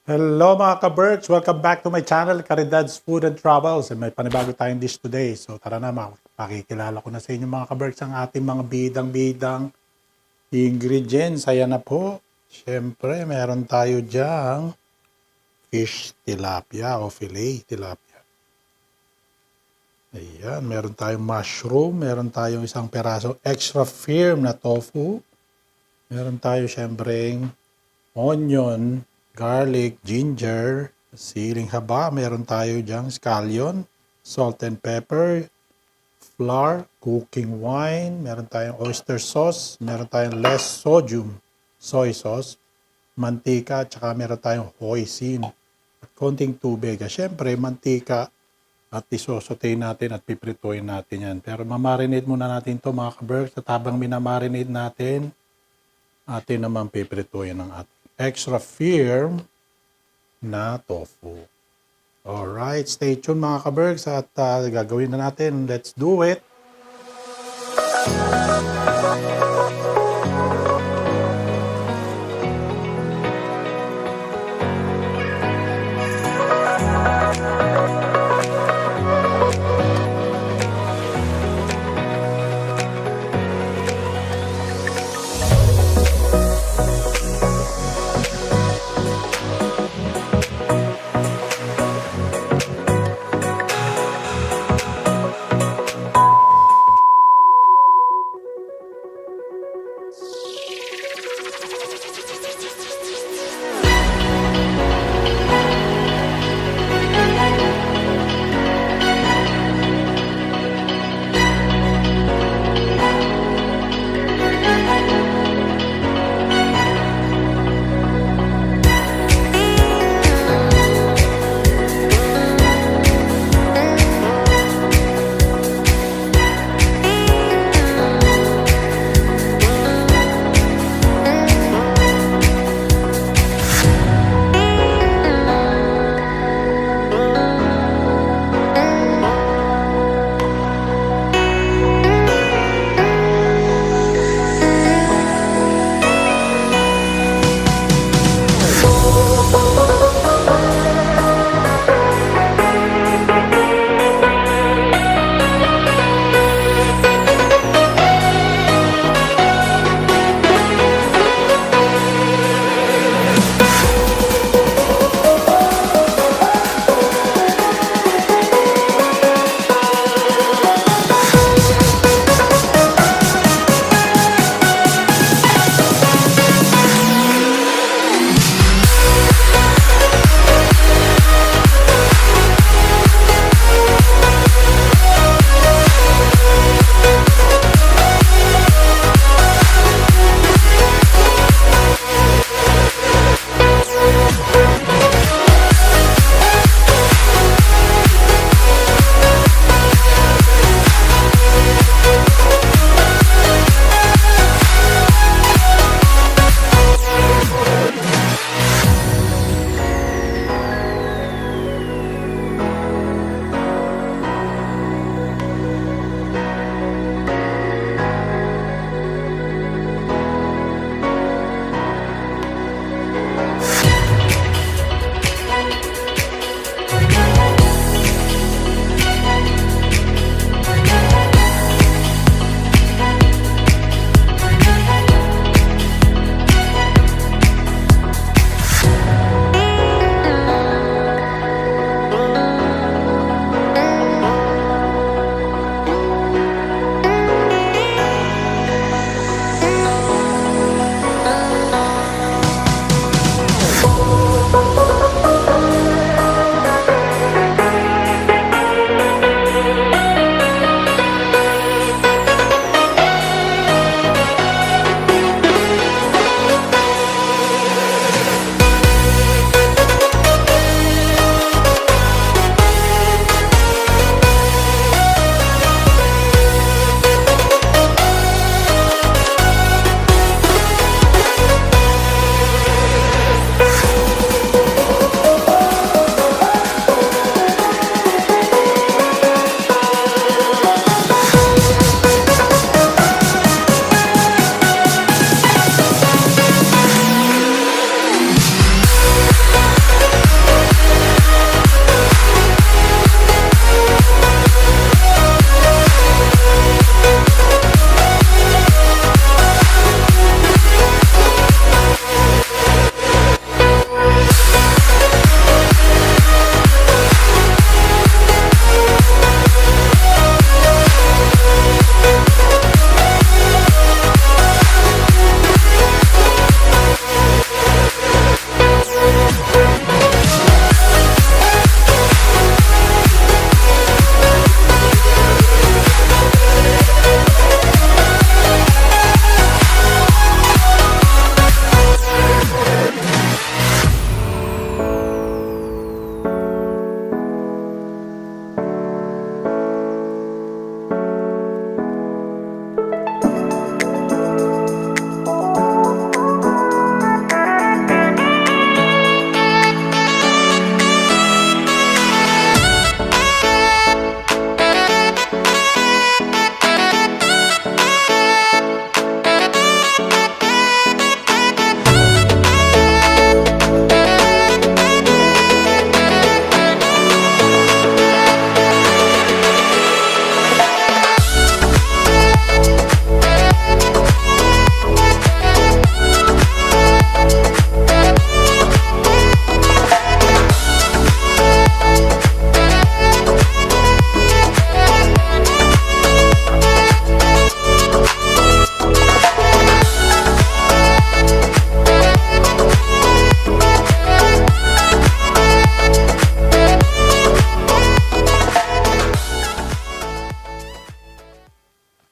Hello mga ka-Berks! Welcome back to my channel, Caridad's Food and Travels. May panibago tayong dish today. So tara na, pakikilala ko na sa inyo mga ka-Berks ang ating mga bidang-bidang ingredients. Ayan na po. Siyempre, meron tayo dyang fish tilapia o fillet tilapia. Ayan, meron tayong mushroom, meron tayong isang peraso extra firm na tofu. Meron tayo siyembreng onion, garlic, ginger, siling haba. Meron tayo dyang scallion, salt and pepper, flour, cooking wine. Meron tayong oyster sauce. Meron tayong less sodium soy sauce, mantika, at saka meron tayong hoisin. At konting tubig. Siyempre, mantika at isosote natin at piprituin natin yan. Pero mamarinate muna natin to mga ka-Berks. At habang minamarinate natin, atin naman piprituin ng ating extra firm na tofu. Alright, stay tuned mga ka-Berks at gagawin na natin. Let's do it!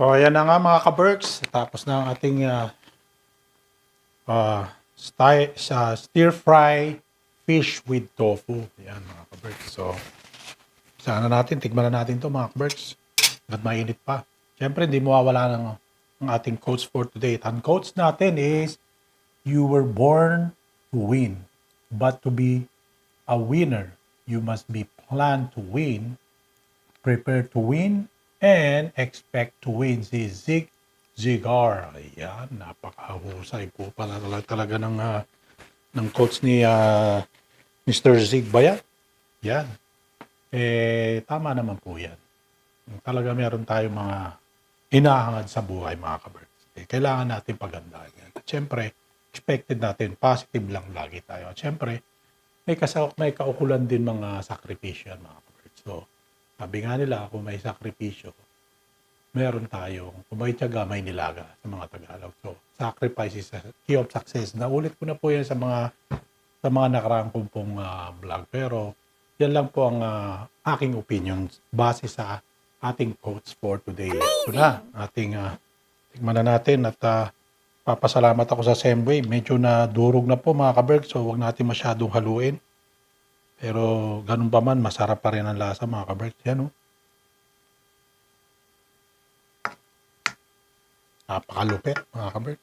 So, ayan na nga mga ka-Berks. Tapos na ang ating stir fry fish with tofu. Ayan mga ka-Berks. So, sana natin, tignan na natin to mga ka-Berks. At mainit pa. Siyempre, hindi mawawala ng ating quotes for today. Ang quotes natin is, you were born to win. But to be a winner, you must be planned to win, prepare to win, and expect to win. Si Zig Ziglar. Ayan, napakahusay po pala talaga ng coach ni Mr. Zig ba yan? Yan. Tama naman po yan. Talaga meron tayong mga hinahangad sa buhay mga kabirds. Kailangan natin pagandaan yan. At syempre, expected natin, positive lang lagi tayo. At syempre, may kaukulan din mga sakripisyo mga kabirds. So, sabi nga nila, kung may sakripisyo, meron tayong, kung may tiyaga, may nilaga sa mga Tagalog. So, sacrifice is a key of success. Naulit ko na po yan sa mga nakaraang kong pong vlog. Pero, yan lang po ang aking opinion base sa ating quotes for today. Ito na, ating tignan na natin at papasalamat ako sa Semway. Medyo na durog na po mga kaberg, so wag natin masyadong haluin. Pero ganun pa man, masarap pa rin ang lasa mga kaberg. Yan o. Napakalupit mga kaberg.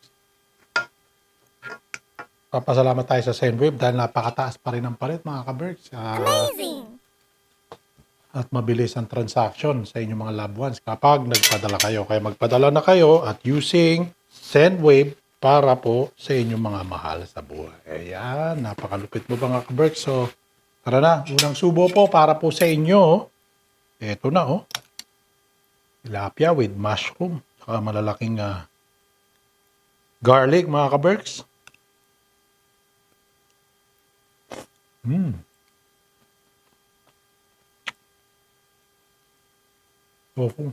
Papasalamat tayo sa Sendwave dahil napakataas pa rin ang palit mga kaberg. Amazing! At mabilis ang transaction sa inyong mga loved ones kapag nagpadala kayo. Kaya magpadala na kayo at using Sendwave para po sa inyong mga mahal sa buhay. Ayan, napakalupit mo mga kaberg. So, tara na, unang subo po para po sa inyo. Ito na oh. Tilapia with mushroom. Saka malalaking garlic mga kabergs. Tofu.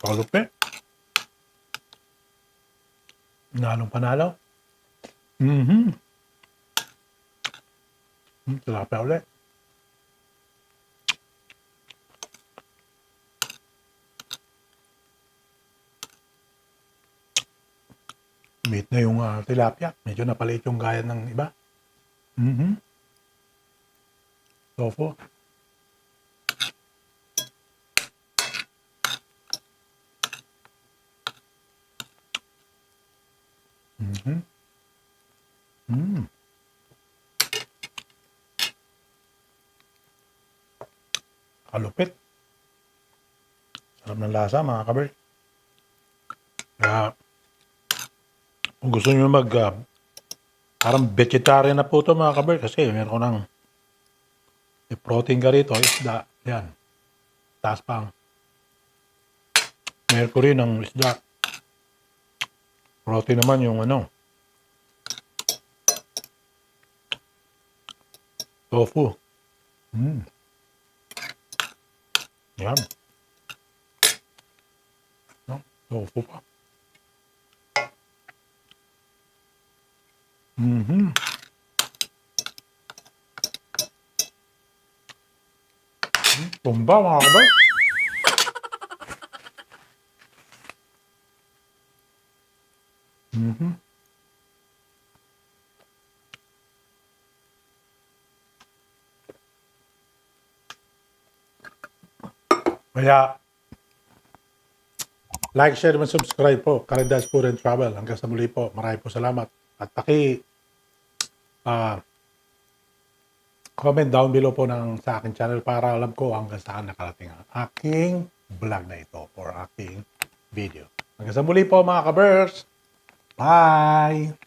Palupit. Nalong panalo. Tilapia ulit. Meat na yung tilapia. Medyo napalit yung gaya ng iba. Tofu. Kalupit. Sarap ng lasa mga kaber. Kaya kung gusto nyo parang vegetarian na po ito mga kaber kasi meron ko ng protein ka rito, isda. Yan. Taas pang. Meron ko rin ng isda. Protein naman yung tofu. Yan. No, tofu pa. Tumba mga kabay. Kaya, like, share, and subscribe po. Karendas Food and Travel. Hanggang sa muli po. Maraming po salamat. At comment down below po sa aking channel para alam ko hanggang saan nakarating ang aking vlog na ito or aking video. Hanggang sa muli po mga kabers. Bye!